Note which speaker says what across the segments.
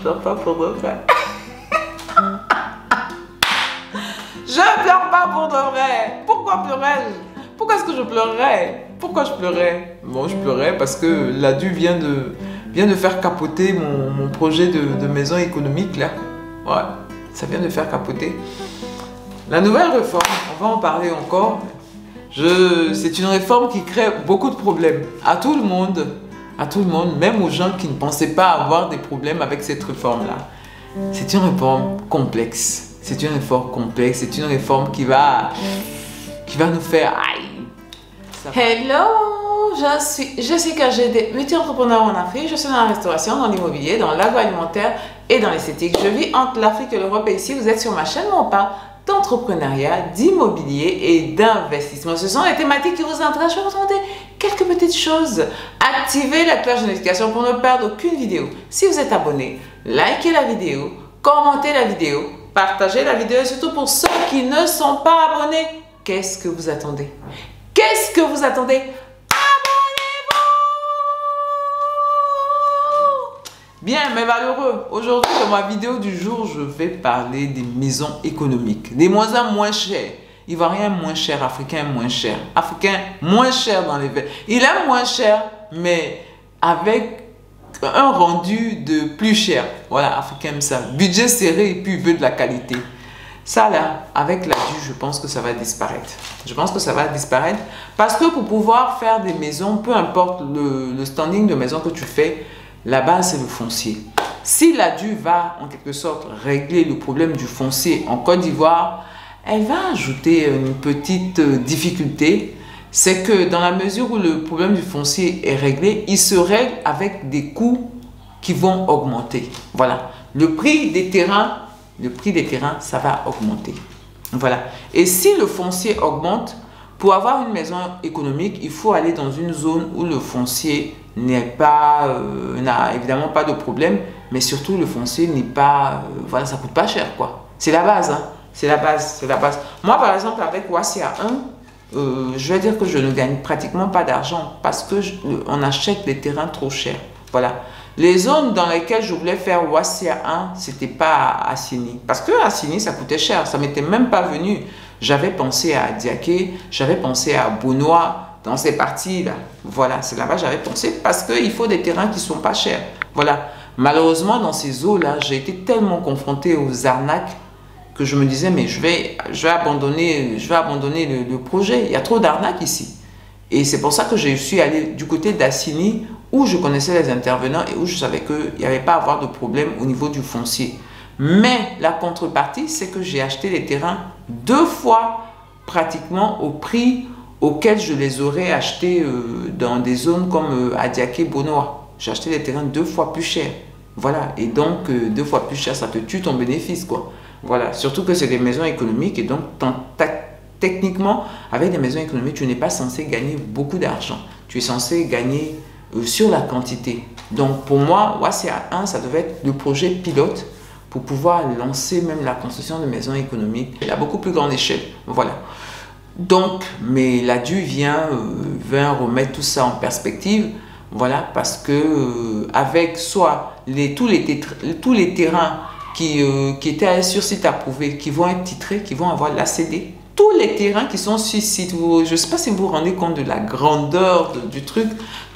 Speaker 1: pleure pas pour de vrai. Je pleure pas pour de vrai. Pourquoi pleurais-je? Pourquoi est-ce que je pleurerais? Pourquoi je pleurais? Bon, je pleurais parce que l'ADU vient de faire capoter mon projet de maison économique là. Ouais, ça vient de faire capoter. La nouvelle réforme, on va en parler encore. C'est une réforme qui crée beaucoup de problèmes à tout le monde, même aux gens qui ne pensaient pas avoir des problèmes avec cette réforme-là. C'est une réforme complexe. C'est une réforme complexe. C'est une réforme qui va nous faire aïe. Hello, je suis Jessica GD, multi-entrepreneur en Afrique. Je suis dans la restauration, dans l'immobilier, dans l'agroalimentaire et dans l'esthétique. Je vis entre l'Afrique et l'Europe et ici, vous êtes sur ma chaîne où on parle d'entrepreneuriat, d'immobilier et d'investissement. Ce sont les thématiques qui vous intéressent. Je vais vous demander quelques petites choses. Activez la cloche de notification pour ne perdre aucune vidéo. Si vous êtes abonné, likez la vidéo, commentez la vidéo, partagez la vidéo et surtout pour ceux qui ne sont pas abonnés, qu'est-ce que vous attendez? Qu'est-ce que vous attendez? Abonnez-vous! Bien, mes valeureux, aujourd'hui dans ma vidéo du jour, je vais parler des maisons économiques. Des moins chères. Ivoirien moins cher, Africain moins cher. Africain moins cher dans les verres. Il est moins cher, mais avec un rendu de plus cher. Voilà, Africain aime ça. Budget serré et puis il veut de la qualité. Ça là, avec l'ADU, je pense que ça va disparaître. Je pense que ça va disparaître parce que pour pouvoir faire des maisons, peu importe le standing de maison que tu fais, la base c'est le foncier. Si l'ADU va en quelque sorte régler le problème du foncier en Côte d'Ivoire, elle va ajouter une petite difficulté. C'est que dans la mesure où le problème du foncier est réglé, il se règle avec des coûts qui vont augmenter. Voilà, le prix des terrains, ça va augmenter. Voilà. Et si le foncier augmente, pour avoir une maison économique, il faut aller dans une zone où le foncier n'a évidemment pas de problème, mais surtout le foncier n'est pas, voilà, ça coûte pas cher quoi. C'est la base, hein. C'est la base, c'est la base. Moi par exemple avec Wassia 1, je vais dire que je ne gagne pratiquement pas d'argent parce que on achète des terrains trop chers. Voilà. Les zones dans lesquelles je voulais faire Wassia 1, c'était pas à Assini. Parce que Assini, ça coûtait cher. Ça m'était même pas venu. J'avais pensé à Diaké, j'avais pensé à Bonois, dans ces parties-là. Voilà, c'est là-bas j'avais pensé parce qu'il faut des terrains qui sont pas chers. Voilà. Malheureusement, dans ces eaux-là, j'ai été tellement confronté aux arnaques que je me disais, mais je vais abandonner le projet. Il y a trop d'arnaques ici. Et c'est pour ça que je suis allé du côté d'Assini, où je connaissais les intervenants et où je savais qu'il n'y avait pas à avoir de problème au niveau du foncier. Mais la contrepartie, c'est que j'ai acheté les terrains 2 fois pratiquement au prix auquel je les aurais achetés dans des zones comme Adiaké, Bonois. J'ai acheté les terrains 2 fois plus cher. Voilà, et donc 2 fois plus cher, ça te tue ton bénéfice, quoi. Voilà, surtout que c'est des maisons économiques et donc techniquement, avec des maisons économiques, tu n'es pas censé gagner beaucoup d'argent. Tu es censé gagner sur la quantité. Donc pour moi, Wassia 1, ça devait être le projet pilote pour pouvoir lancer même la construction de maisons économiques à beaucoup plus grande échelle. Voilà. Donc, mais l'ADU vient remettre tout ça en perspective. Voilà, parce que avec soit tous les terrains qui étaient sur site approuvé, qui vont être titrés, qui vont avoir l'ACD, tous les terrains qui sont sur site, je ne sais pas si vous vous rendez compte de la grandeur du truc,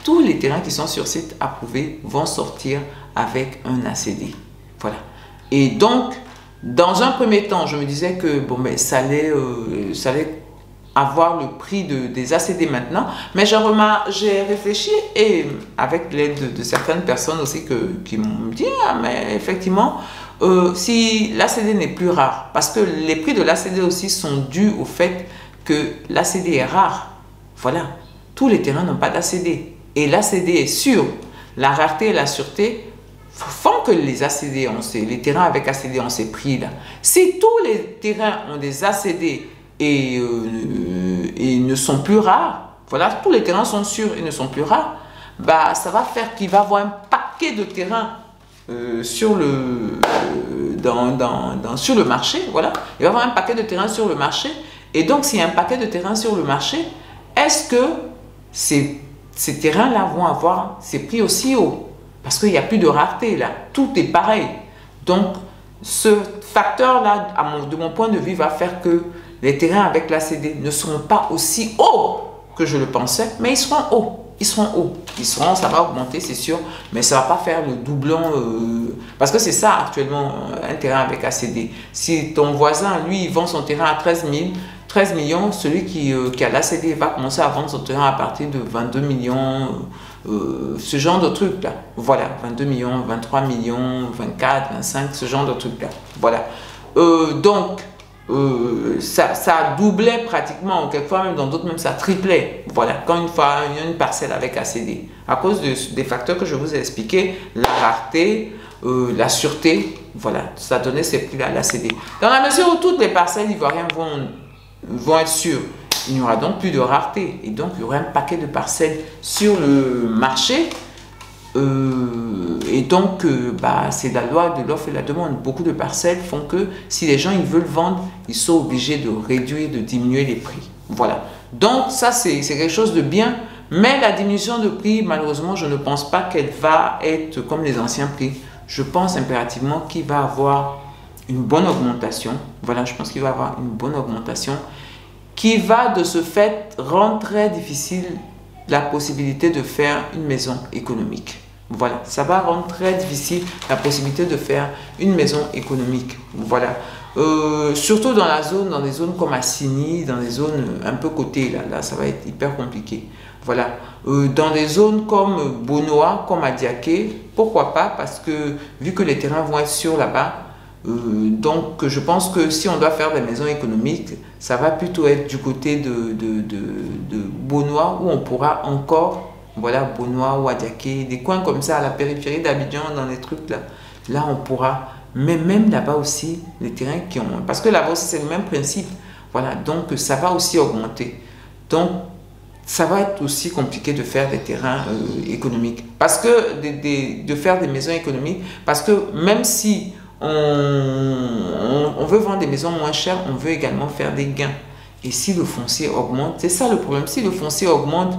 Speaker 1: tous les terrains qui sont sur site approuvé vont sortir avec un ACD. Voilà. Et donc, dans un premier temps, je me disais que bon, mais ça allait avoir le prix des ACD maintenant, mais j'ai réfléchi et avec l'aide de certaines personnes aussi qui m'ont dit, ah, mais effectivement, si l'ACD n'est plus rare, parce que les prix de l'ACD aussi sont dus au fait que l'ACD est rare. Voilà, tous les terrains n'ont pas d'ACD et l'ACD est sûr. La rareté et la sûreté font que les ACD, les terrains avec ACD ont ces prix-là. Si tous les terrains ont des ACD et ne sont plus rares, voilà, tous les terrains sont sûrs et ne sont plus rares, bah, ça va faire qu'il va y avoir un paquet de terrains sur le marché, voilà. Il va y avoir un paquet de terrains sur le marché. Et donc, s'il y a un paquet de terrains sur le marché, est-ce que ces terrains-là vont avoir ces prix aussi hauts? Parce qu'il n'y a plus de rareté là. Tout est pareil. Donc, ce facteur-là, de mon point de vue, va faire que les terrains avec l'ACD ne seront pas aussi hauts que je le pensais, mais ils seront hauts. Ils seront hauts. Ça va augmenter, c'est sûr, mais ça ne va pas faire le doublon. Parce que c'est ça actuellement, un terrain avec ACD. Si ton voisin, lui, il vend son terrain à 13 millions, celui qui a l'ACD va commencer à vendre son terrain à partir de 22 millions, ce genre de truc là. Voilà, 22 millions, 23 millions, 24, 25, ce genre de truc là. Voilà. Donc, ça doublait pratiquement, quelquefois même dans d'autres même ça triplait. Voilà, quand une fois il y a une parcelle avec ACD. À cause des facteurs que je vous ai expliqués, la rareté, la sûreté, voilà, ça donnait ces prix-là à l'ACD. Dans la mesure où toutes les parcelles ivoiriennes vont être sûres, il n'y aura donc plus de rareté. Et donc, il y aura un paquet de parcelles sur le marché. Et donc, c'est la loi de l'offre et la demande. Beaucoup de parcelles font que si les gens ils veulent vendre, ils sont obligés de réduire, de diminuer les prix. Voilà. Donc, ça, c'est quelque chose de bien. Mais la diminution de prix, malheureusement, je ne pense pas qu'elle va être comme les anciens prix. Je pense impérativement qu'il va avoir une bonne augmentation. Voilà, je pense qu'il va avoir une bonne augmentation qui va de ce fait rendre très difficile la possibilité de faire une maison économique. Voilà, ça va rendre très difficile la possibilité de faire une maison économique. Voilà, surtout dans des zones comme Assini, dans des zones un peu cotées, là ça va être hyper compliqué. Voilà, dans des zones comme Bonoa, comme Adiaké, pourquoi pas, parce que vu que les terrains vont être sûrs là-bas, donc je pense que si on doit faire des maisons économiques, ça va plutôt être du côté de Bonoa où on pourra encore, voilà, Bonoa ou Adiaké, des coins comme ça à la périphérie d'Abidjan, dans les trucs là, là on pourra, mais même là-bas aussi, les terrains qui ont, parce que là-bas aussi c'est le même principe, voilà, donc ça va aussi augmenter. Donc ça va être aussi compliqué de faire des terrains économiques, parce que de faire des maisons économiques, parce que même si on veut vendre des maisons moins chères, on veut également faire des gains. Et si le foncier augmente, c'est ça le problème. Si le foncier augmente,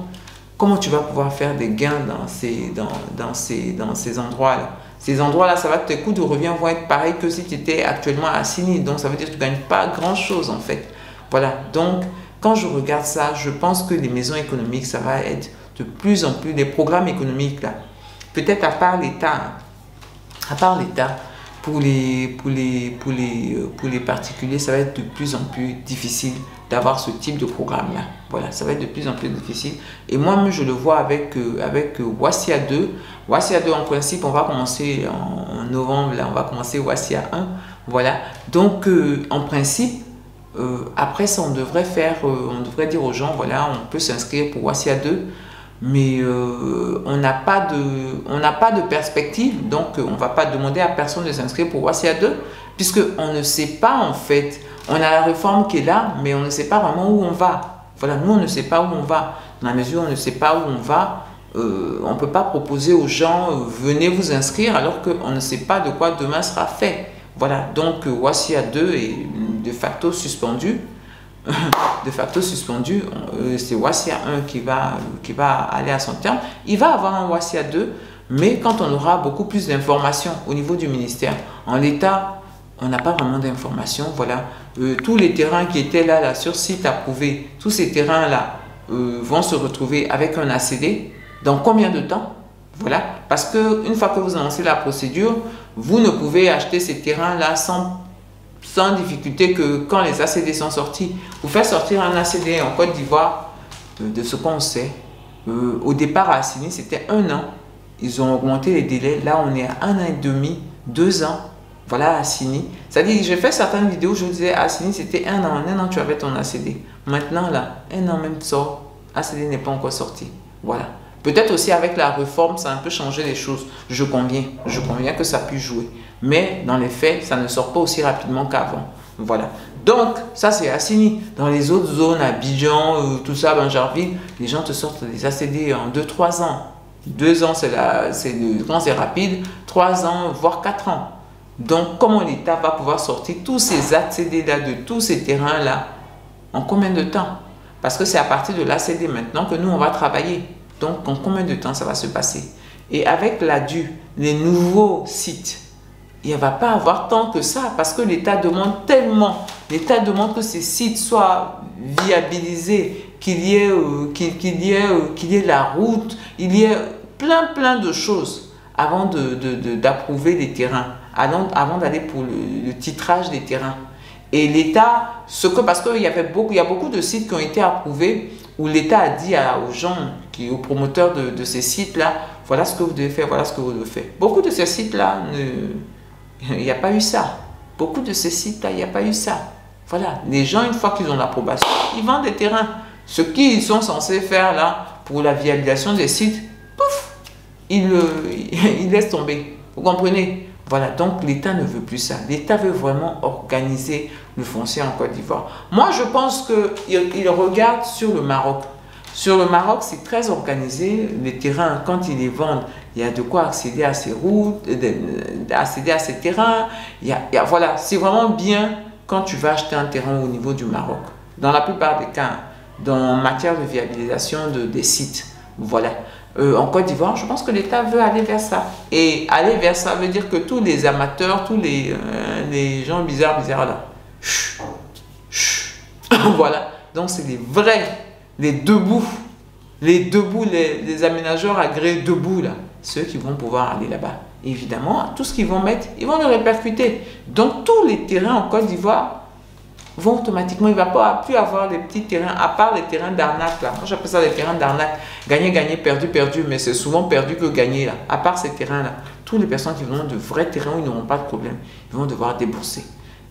Speaker 1: comment tu vas pouvoir faire des gains dans ces endroits-là? Ces endroits-là, tes coûts de revient vont être pareils que si tu étais actuellement à Assini. Donc, ça veut dire que tu ne gagnes pas grand-chose en fait. Voilà. Donc, quand je regarde ça, je pense que les maisons économiques, ça va être de plus en plus, des programmes économiques là. Peut-être à part l'État, pour les particuliers, ça va être de plus en plus difficile d'avoir ce type de programme-là. Voilà, ça va être de plus en plus difficile. Et moi-même, je le vois avec Wassia 2. Wassia 2, en principe, on va commencer en novembre, là, on va commencer Wassia 1. Voilà, donc en principe, après ça, on devrait dire aux gens, voilà, on peut s'inscrire pour Wassia 2. Mais on n'a pas de perspective, donc on ne va pas demander à personne de s'inscrire pour Wassia 2, puisqu'on ne sait pas en fait. On a la réforme qui est là, mais on ne sait pas vraiment où on va. Voilà, nous on ne sait pas où on va. Dans la mesure où on ne sait pas où on va, on ne peut pas proposer aux gens venez vous inscrire alors qu'on ne sait pas de quoi demain sera fait. Voilà, donc Wassia 2 est de facto suspendu. De facto suspendu, c'est Wassia 1 qui va aller à son terme. Il va avoir un Wassia 2, mais quand on aura beaucoup plus d'informations au niveau du ministère. En l'état, on n'a pas vraiment d'informations. Voilà, tous les terrains qui étaient là sur site approuvé, tous ces terrains-là vont se retrouver avec un ACD. Dans combien de temps? Voilà, parce qu'une fois que vous lancez la procédure, vous ne pouvez acheter ces terrains-là sans difficulté que quand les ACD sont sortis. Vous faites sortir un ACD en Côte d'Ivoire, de ce qu'on sait, au départ à Assini, c'était 1 an. Ils ont augmenté les délais. Là, on est à 1 an et demi, 2 ans. Voilà, à Assini. C'est-à-dire, j'ai fait certaines vidéos, je vous disais, à Assini, c'était 1 an. En 1 an, tu avais ton ACD. Maintenant, là, 1 an même sort, ACD n'est pas encore sorti. Voilà. Peut-être aussi avec la réforme, ça a un peu changé les choses. Je conviens que ça puisse jouer. Mais dans les faits, ça ne sort pas aussi rapidement qu'avant. Voilà. Donc, ça c'est Assini. Dans les autres zones, Abidjan, tout ça, Banjarville, les gens te sortent des ACD en 2-3 ans. 2 ans, quand c'est rapide, 3 ans, voire 4 ans. Donc, comment l'État va pouvoir sortir tous ces ACD-là, de tous ces terrains-là, en combien de temps? Parce que c'est à partir de l'ACD maintenant que nous, on va travailler. Donc, en combien de temps ça va se passer? Et avec l'ADU, les nouveaux sites, il ne va pas avoir tant que ça parce que l'État demande tellement. L'État demande que ces sites soient viabilisés, qu'il y ait la route, il y ait plein de choses avant d'approuver les terrains, avant d'aller pour le titrage des terrains. Et l'État, parce qu'il y a beaucoup de sites qui ont été approuvés où l'État a dit aux gens, aux promoteurs de ces sites-là, voilà ce que vous devez faire, voilà ce que vous devez faire. Beaucoup de ces sites-là, il n'y a pas eu ça. Beaucoup de ces sites-là, il n'y a pas eu ça. Voilà, les gens, une fois qu'ils ont l'approbation, ils vendent des terrains. Ce qu'ils sont censés faire là, pour la viabilisation des sites, pouf, ils laissent tomber. Vous comprenez? Voilà, donc l'État ne veut plus ça. L'État veut vraiment organiser le foncier en Côte d'Ivoire. Moi, je pense qu'il regarde sur le Maroc. Sur le Maroc, c'est très organisé. Les terrains, quand ils les vendent, il y a de quoi accéder à ces routes, accéder à ces terrains. Voilà, c'est vraiment bien quand tu vas acheter un terrain au niveau du Maroc. Dans la plupart des cas, en matière de viabilisation des sites. Voilà. En Côte d'Ivoire, je pense que l'État veut aller vers ça. Et aller vers ça veut dire que tous les amateurs, tous les gens bizarres là, voilà. Donc c'est les vrais, les debout, les aménageurs agréés debout là, ceux qui vont pouvoir aller là-bas. Évidemment, tout ce qu'ils vont mettre, ils vont le répercuter. Donc tous les terrains en Côte d'Ivoire vont automatiquement, il ne va pas plus avoir des petits terrains, à part les terrains d'arnaque là. Moi j'appelle ça les terrains d'arnaque. Gagner, perdu, mais c'est souvent perdu que gagner là. À part ces terrains là, toutes les personnes qui vont de vrais terrains où ils n'auront pas de problème, ils vont devoir débourser.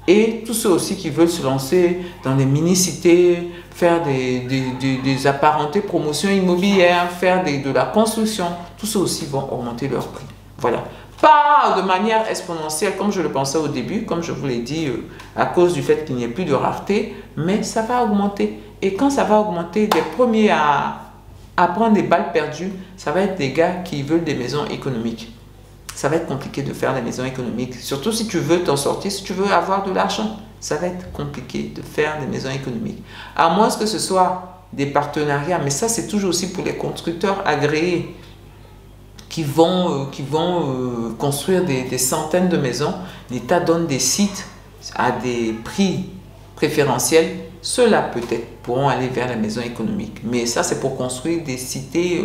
Speaker 1: Et tous ceux aussi qui veulent se lancer dans les mini-cités, faire des apparentés promotions immobilières, faire de la construction, tous ceux aussi vont augmenter leur prix. Voilà. Pas de manière exponentielle comme je le pensais au début, comme je vous l'ai dit, à cause du fait qu'il n'y ait plus de rareté, mais ça va augmenter. Et quand ça va augmenter, les premiers à prendre des balles perdues, ça va être des gars qui veulent des maisons économiques. Ça va être compliqué de faire des maisons économiques, surtout si tu veux t'en sortir, si tu veux avoir de l'argent. Ça va être compliqué de faire des maisons économiques. À moins que ce soit des partenariats, mais ça c'est toujours aussi pour les constructeurs agréés qui vont construire des centaines de maisons. L'État donne des sites à des prix préférentiels. Ceux-là peut-être pourront aller vers la maison économique. Mais ça c'est pour construire des cités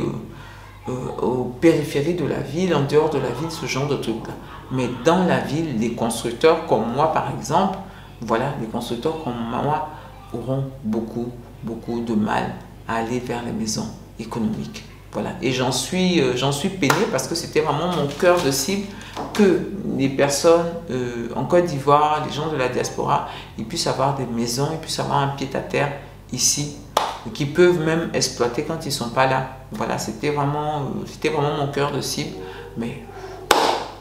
Speaker 1: aux périphéries de la ville, en dehors de la ville, ce genre de trucs-là. Mais dans la ville, les constructeurs comme moi par exemple, voilà, les constructeurs comme moi auront beaucoup de mal à aller vers les maisons économiques. Voilà, et j'en suis peiné parce que c'était vraiment mon cœur de cible que les personnes en Côte d'Ivoire, les gens de la diaspora, ils puissent avoir des maisons, ils puissent avoir un pied-à-terre ici, qui peuvent même exploiter quand ils ne sont pas là. Voilà, c'était vraiment mon cœur de cible, mais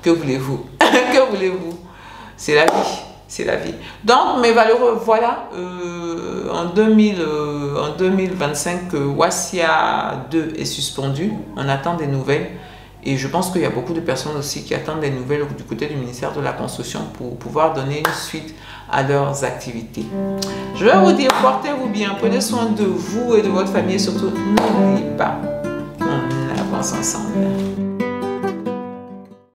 Speaker 1: que voulez-vous? Que voulez-vous? C'est la vie. C'est la vie. Donc, mes valeureux, voilà, en 2025, Wassia 2 est suspendu. On attend des nouvelles. Et je pense qu'il y a beaucoup de personnes aussi qui attendent des nouvelles du côté du ministère de la Construction pour pouvoir donner une suite à leurs activités. Je vais vous dire, portez-vous bien, prenez soin de vous et de votre famille. Et surtout, n'oubliez pas, on avance ensemble.